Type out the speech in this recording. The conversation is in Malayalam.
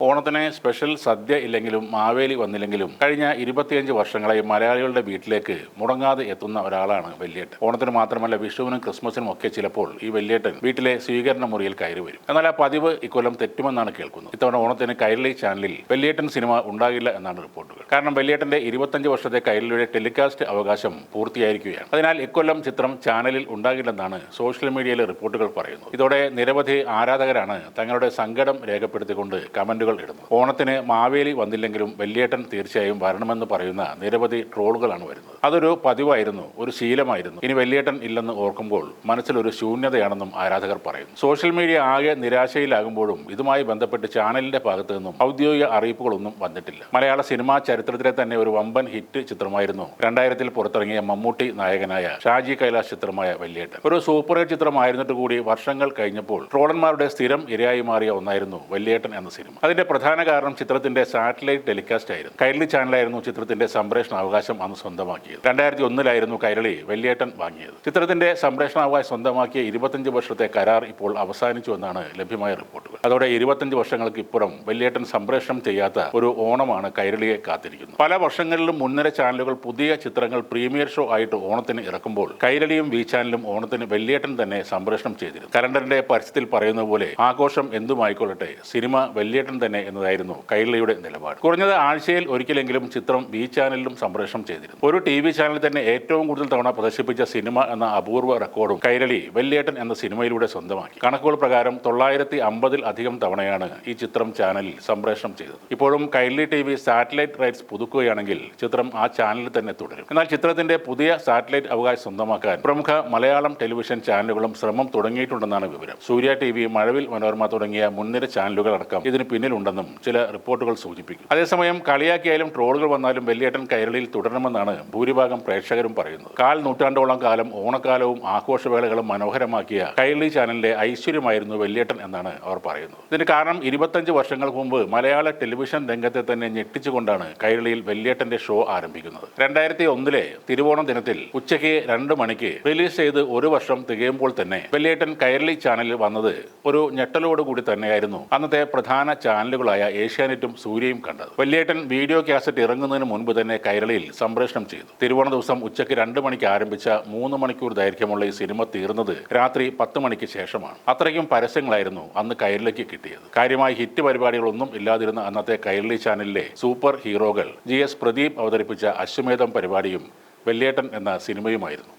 ഓണത്തിന് സ്പെഷ്യൽ സദ്യ ഇല്ലെങ്കിലും മാവേലി വന്നില്ലെങ്കിലും കഴിഞ്ഞ 25 വർഷങ്ങളായി മലയാളികളുടെ വീട്ടിലേക്ക് മുടങ്ങാതെ എത്തുന്ന ഒരാളാണ് വല്യേട്ടൻ. ഓണത്തിന് മാത്രമല്ല വിഷുവിനും ക്രിസ്മസിനും ഒക്കെ ചിലപ്പോൾ ഈ വല്യേട്ടൻ വീട്ടിലെ സ്വീകരണ മുറിയിൽ കയറി വരും. എന്നാൽ ആ പതിവ് ഇക്കൊല്ലം തെറ്റുമെന്നാണ് കേൾക്കുന്നത്. ഇത്തവണ ഓണത്തിന് കൈരളി ചാനലിൽ വല്യേട്ടൻ സിനിമ ഉണ്ടാകില്ല എന്നാണ് റിപ്പോർട്ടുകൾ. കാരണം വല്യേട്ടന്റെ 25 വർഷത്തെ കൈരളിയുടെ ടെലികാസ്റ്റ് അവകാശം പൂർത്തിയായിരിക്കുകയാണ്. അതിനാൽ ഇക്കൊല്ലം ചിത്രം ചാനലിൽ ഉണ്ടാകില്ലെന്നാണ് സോഷ്യൽ മീഡിയയിലെ റിപ്പോർട്ടുകൾ പറയുന്നത്. ഇതോടെ നിരവധി ആരാധകരാണ് തങ്ങളുടെ സങ്കടം രേഖപ്പെടുത്തിക്കൊണ്ട് കമന്റുകൾ ഇടുന്നത്. ഓണത്തിന് മാവേലി വന്നില്ലെങ്കിലും വല്യേട്ടൻ തീർച്ചയായും വരണമെന്ന് പറയുന്ന നിരവധി ട്രോളുകളാണ് വരുന്നത്. അതൊരു പതിവായിരുന്നു, ഒരു ശീലമായിരുന്നു. ഇനി വല്യേട്ടൻ ഇല്ലെന്ന് ഓർക്കുമ്പോൾ മനസ്സിലൊരു ശൂന്യതയാണെന്നും ആരാധകർ പറയുന്നു. സോഷ്യൽ മീഡിയ ആകെ നിരാശയിലാകുമ്പോഴും ഇതുമായി ബന്ധപ്പെട്ട് ചാനലിന്റെ ഭാഗത്തു നിന്നും ഔദ്യോഗിക അറിയിപ്പുകളൊന്നും വന്നിട്ടില്ല. മലയാള സിനിമാ ചരിത്രത്തിലെ തന്നെ ഒരു വമ്പൻ ഹിറ്റ് ചിത്രമായിരുന്നു 2000 പുറത്തിറങ്ങിയ മമ്മൂട്ടി നായകനായ ഷാജി കൈലാസ് ചിത്രമായ വല്യേട്ടൻ. ഒരു സൂപ്പർ ഹിറ്റ് ചിത്രമായിരുന്നിട്ട് കൂടി വർഷങ്ങൾ കഴിഞ്ഞപ്പോൾ ട്രോളന്മാരുടെ സ്ഥിരം ഇരയായി മാറിയ ഒന്നായിരുന്നു വല്യേട്ടൻ എന്ന സിനിമ. അതിന്റെ പ്രധാന കാരണം ചിത്രത്തിന്റെ സാറ്റലൈറ്റ് ടെലികാസ്റ്റ് ആയിരുന്നു. കൈരളി ചാനലായിരുന്നു ചിത്രത്തിന്റെ സംപ്രേഷണ അവകാശം അന്ന് സ്വന്തമാക്കിയത്. 2001 കൈരളി വല്യേട്ടൻ വാങ്ങിയത്. ചിത്രത്തിന്റെ സംപ്രേഷണാവകാശം സ്വന്തമാക്കിയ 25 വർഷത്തെ കരാർ ഇപ്പോൾ അവസാനിച്ചു എന്നാണ് ലഭ്യമായ റിപ്പോർട്ടുകൾ. അതോടെ 25 വർഷങ്ങൾക്ക് ഇപ്പുറം വല്യേട്ടൻ സംപ്രേഷണം ചെയ്യാത്ത ഒരു ഓണമാണ് കൈരളിയെ കാത്തിരിക്കുന്നത്. പല വർഷങ്ങളിലും മുൻനിര ചാനലുകൾ പുതിയ ചിത്രങ്ങൾ പ്രീമിയർ ഷോ ആയിട്ട് ഓണത്തിന് ഇറക്കുമ്പോൾ കൈരളിയും വി ചാനലും ഓണത്തിന് വല്യേട്ടൻ തന്നെ സംപ്രേഷണം ചെയ്തിരുന്നു. കലണ്ടറിന്റെ പരസ്യത്തിൽ പറയുന്ന പോലെ ആഘോഷം എന്തുമായിക്കൊള്ളട്ടെ, സിനിമ വല്യേട്ടൻ തന്നെ എന്നതായിരുന്നു കൈരളിയുടെ നിലപാട്. കുറഞ്ഞത് ആഴ്ചയിൽ ഒരിക്കലെങ്കിലും ചിത്രം വി ചാനലിലും സംപ്രേഷണം ചെയ്തിരുന്നു. ഒരു TV ചാനൽ തന്നെ ഏറ്റവും കൂടുതൽ തവണ പ്രദർശിപ്പിച്ച സിനിമ എന്ന അപൂർവ റെക്കോർഡും കൈരളി വല്യേട്ടൻ എന്ന സിനിമയിലൂടെ സ്വന്തമാക്കി. കണക്കുകൾ പ്രകാരം 950 തവണയാണ് ഈ ചിത്രം ചാനലിൽ സംപ്രേഷണം ചെയ്തത്. ഇപ്പോഴും കൈരളി TV സാറ്റലൈറ്റ് റൈറ്റ്സ് പുതുക്കുകയാണെങ്കിൽ ചിത്രം ആ ചാനലിൽ തന്നെ തുടരും. എന്നാൽ ചിത്രത്തിന്റെ പുതിയ സാറ്റലൈറ്റ് അവകാശം സ്വന്തമാക്കാൻ പ്രമുഖ മലയാളം ടെലിവിഷൻ ചാനലുകളും ശ്രമം തുടങ്ങിയിട്ടുണ്ടെന്നാണ് വിവരം. സൂര്യ TV, മഴവിൽ മനോരമ തുടങ്ങിയ മുൻനിര ചാനലുകൾ അടക്കം ഇതിന് പിന്നിലുണ്ടെന്നും ചില റിപ്പോർട്ടുകൾ സൂചിപ്പിക്കും. അതേസമയം കളിയാക്കിയാലും ട്രോളുകൾ വന്നാലും വല്യേട്ടൻ കൈരളിയിൽ തുടരണമെന്നാണ് ഭൂരിഭാഗം പ്രേക്ഷകരും പറയുന്നത്. 1/4 നൂറ്റാണ്ടോളം കാലം ഓണക്കാലവും ആഘോഷവേളകളും മനോഹരമാക്കിയ കൈരളി ചാനലിന്റെ ഐശ്വര്യമായിരുന്നു വല്യേട്ടൻ എന്നാണ് അവർ പറയുന്നത്. ഇതിന് കാരണം 25 വർഷങ്ങൾക്ക് മുമ്പ് മലയാള ടെലിവിഷൻ രംഗത്തെ തന്നെ ഞെട്ടിച്ചുകൊണ്ടാണ് കൈരളിയിൽ വല്യേട്ടന്റെ ഷോ ആരംഭിക്കുന്നത്. 2001 തിരുവോണം ദിനത്തിൽ ഉച്ചയ്ക്ക് 2 മണിക്ക് റിലീസ് ചെയ്ത് 1 വർഷം തികയുമ്പോൾ തന്നെ വല്യേട്ടൻ കൈരളി ചാനലിൽ വന്നത് ഒരു ഞെട്ടലോടുകൂടി തന്നെയായിരുന്നു അന്നത്തെ പ്രധാന ചാനലുകളായ ഏഷ്യാനെറ്റും സൂര്യയും കണ്ടത്. വല്യേട്ടൻ വീഡിയോ കാസറ്റ് ഇറങ്ങുന്നതിന് മുൻപ് തന്നെ കൈരളിയിൽ സംപ്രേഷണം ചെയ്തു. തിരുവോണ ദിവസം ഉച്ചയ്ക്ക് 2 മണിക്ക് ആരംഭിച്ച 3 മണിക്കൂർ ദൈർഘ്യമുള്ള ഈ സിനിമ തീർന്നത് രാത്രി 10 മണിക്ക് ശേഷമാണ്. അത്രയ്ക്കും പരസ്യങ്ങളായിരുന്നു അന്ന് കൈരളിക്ക് കിട്ടിയത്. കാര്യമായി ഹിറ്റ് പരിപാടികളൊന്നും ഇല്ലാതിരുന്ന അന്നത്തെ കൈരളി ചാനലിലെ സൂപ്പർ ഹീറോകൾ GS പ്രദീപ് അവതരിപ്പിച്ച അശ്വമേധം പരിപാടിയും വല്യേട്ടൻ എന്ന സിനിമയുമായിരുന്നു.